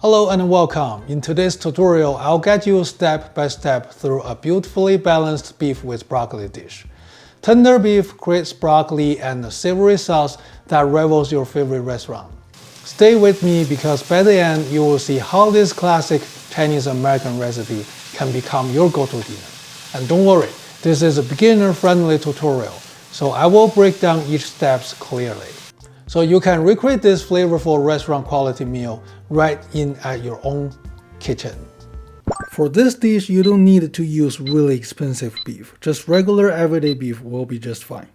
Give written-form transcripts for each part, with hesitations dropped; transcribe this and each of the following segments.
Hello and welcome. In today's tutorial, I'll guide you step by step through a beautifully balanced beef with broccoli dish. Tender beef, crisp broccoli, and a savory sauce that rivals your favorite restaurant. Stay with me because by the end, you will see how this classic Chinese-American recipe can become your go-to dinner. And don't worry, this is a beginner-friendly tutorial, so I will break down each step clearly, so you can recreate this flavorful restaurant quality meal right in at your own kitchen. For this dish, you don't need to use really expensive beef. Just regular everyday beef will be just fine.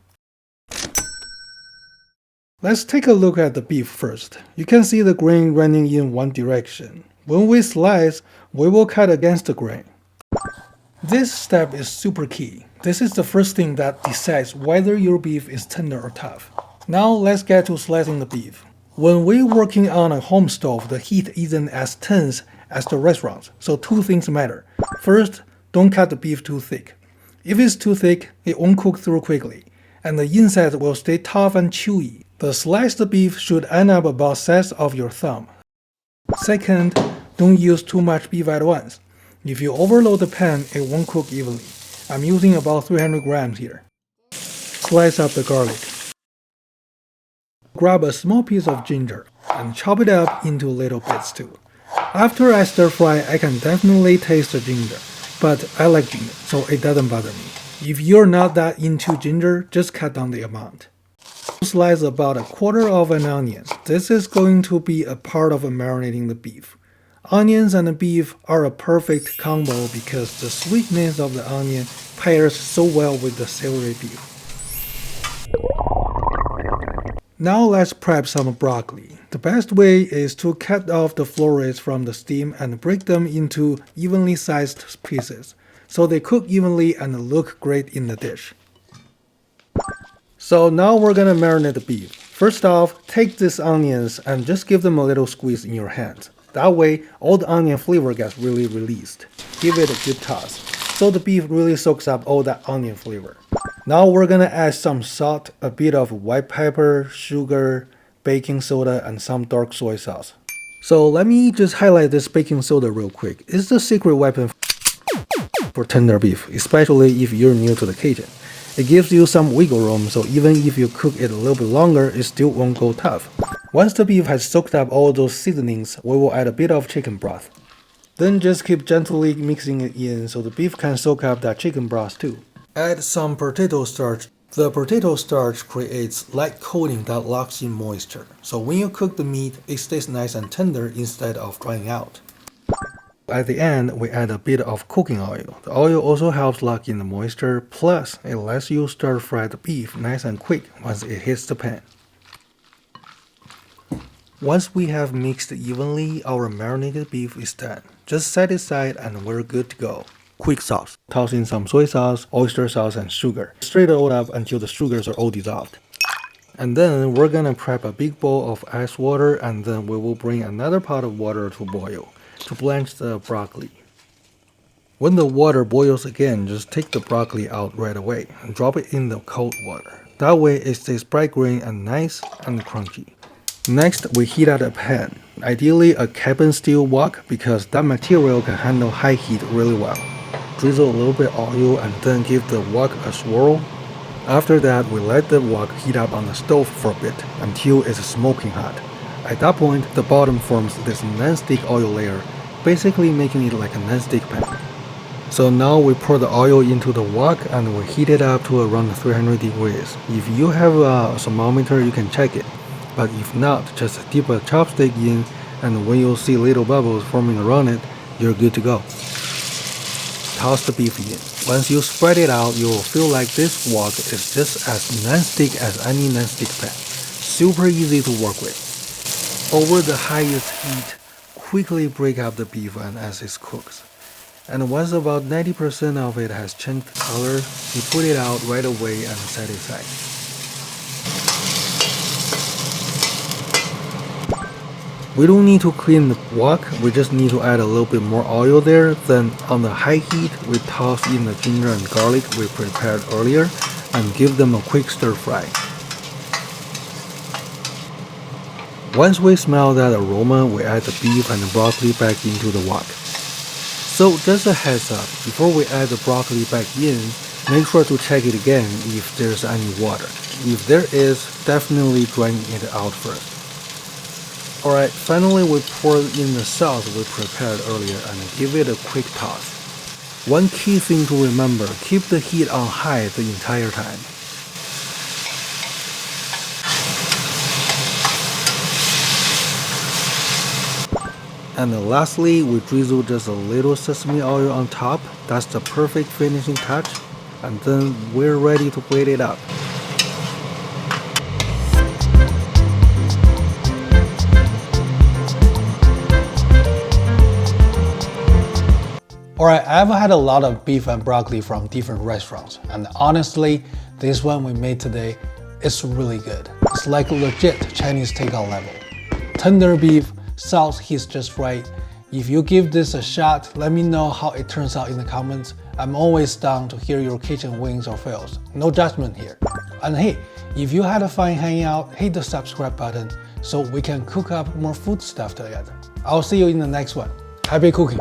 Let's take a look at the beef first. You can see the grain running in one direction. When we slice, we will cut against the grain. This step is super key. This is the first thing that decides whether your beef is tender or tough. Now let's get to slicing the beef. When we're working on a home stove, the heat isn't as tense as the restaurants, so two things matter. First, don't cut the beef too thick. If it's too thick, it won't cook through quickly, and the inside will stay tough and chewy. The sliced beef should end up about the size of your thumb. Second, don't use too much beef at once. If you overload the pan, it won't cook evenly. I'm using about 300 grams here. Slice up the garlic. Grab a small piece of ginger and chop it up into little bits too. After I stir fry, I can definitely taste the ginger, but I like ginger, so it doesn't bother me. If you're not that into ginger, just cut down the amount. Slice about a quarter of an onion. This is going to be a part of marinating the beef. Onions and beef are a perfect combo because the sweetness of the onion pairs so well with the savory beef. Now let's prep some broccoli. The best way is to cut off the florets from the stem and break them into evenly sized pieces, so they cook evenly and look great in the dish. So now we're gonna marinate the beef. First off, take these onions and just give them a little squeeze in your hands. That way, all the onion flavor gets really released. Give it a good toss, so the beef really soaks up all that onion flavor. Now we're gonna add some salt, a bit of white pepper, sugar, baking soda, and some dark soy sauce. So let me just highlight this baking soda real quick. It's the secret weapon for tender beef, especially if you're new to the kitchen. It gives you some wiggle room, so even if you cook it a little bit longer, it still won't go tough. Once the beef has soaked up all those seasonings, we will add a bit of chicken broth. Then just keep gently mixing it in so the beef can soak up that chicken broth too. Add some potato starch. The potato starch creates light coating that locks in moisture, so when you cook the meat, it stays nice and tender instead of drying out. At the end, we add a bit of cooking oil. The oil also helps lock in the moisture, plus it lets you stir fry the beef nice and quick once it hits the pan. Once we have mixed evenly, our marinated beef is done. Just set it aside and we're good to go. Quick sauce. Toss in some soy sauce, oyster sauce, and sugar. Stir it all up until the sugars are all dissolved. And then we're gonna prep a big bowl of ice water, and then we will bring another pot of water to boil to blanch the broccoli. When the water boils again, just take the broccoli out right away and drop it in the cold water. That way it stays bright green and nice and crunchy. Next, we heat up a pan, ideally a cabin steel wok because that material can handle high heat really well. Drizzle a little bit oil and then give the wok a swirl. After that, we let the wok heat up on the stove for a bit until it's smoking hot. At that point, the bottom forms this non-stick oil layer, basically making it like a non-stick pan. So now we pour the oil into the wok and we heat it up to around 300 degrees. If you have a thermometer, you can check it. But if not, just dip a chopstick in, and when you see little bubbles forming around it, you're good to go. Toss the beef in. Once you spread it out, you will feel like this wok is just as non-stick as any non-stick pan. Super easy to work with. Over the highest heat, quickly break up the beef and as it cooks. And once about 90% of it has changed color, you put it out right away and set it aside. We don't need to clean the wok, we just need to add a little bit more oil there. Then on the high heat, we toss in the ginger and garlic we prepared earlier and give them a quick stir fry. Once we smell that aroma, we add the beef and the broccoli back into the wok. So just a heads up, before we add the broccoli back in, make sure to check it again if there's any water. If there is, definitely drain it out first. Alright, finally we pour in the sauce we prepared earlier and give it a quick toss. One key thing to remember, keep the heat on high the entire time. And lastly, we drizzle just a little sesame oil on top. That's the perfect finishing touch. And then we're ready to plate it up. Alright, I've had a lot of beef and broccoli from different restaurants, and honestly, this one we made today is really good. It's like legit Chinese takeout level. Tender beef, salt hits just right. If you give this a shot, let me know how it turns out in the comments. I'm always down to hear your kitchen wins or fails. No judgment here. And hey, if you had a fun hanging out, hit the subscribe button so we can cook up more food stuff together. I'll see you in the next one. Happy cooking!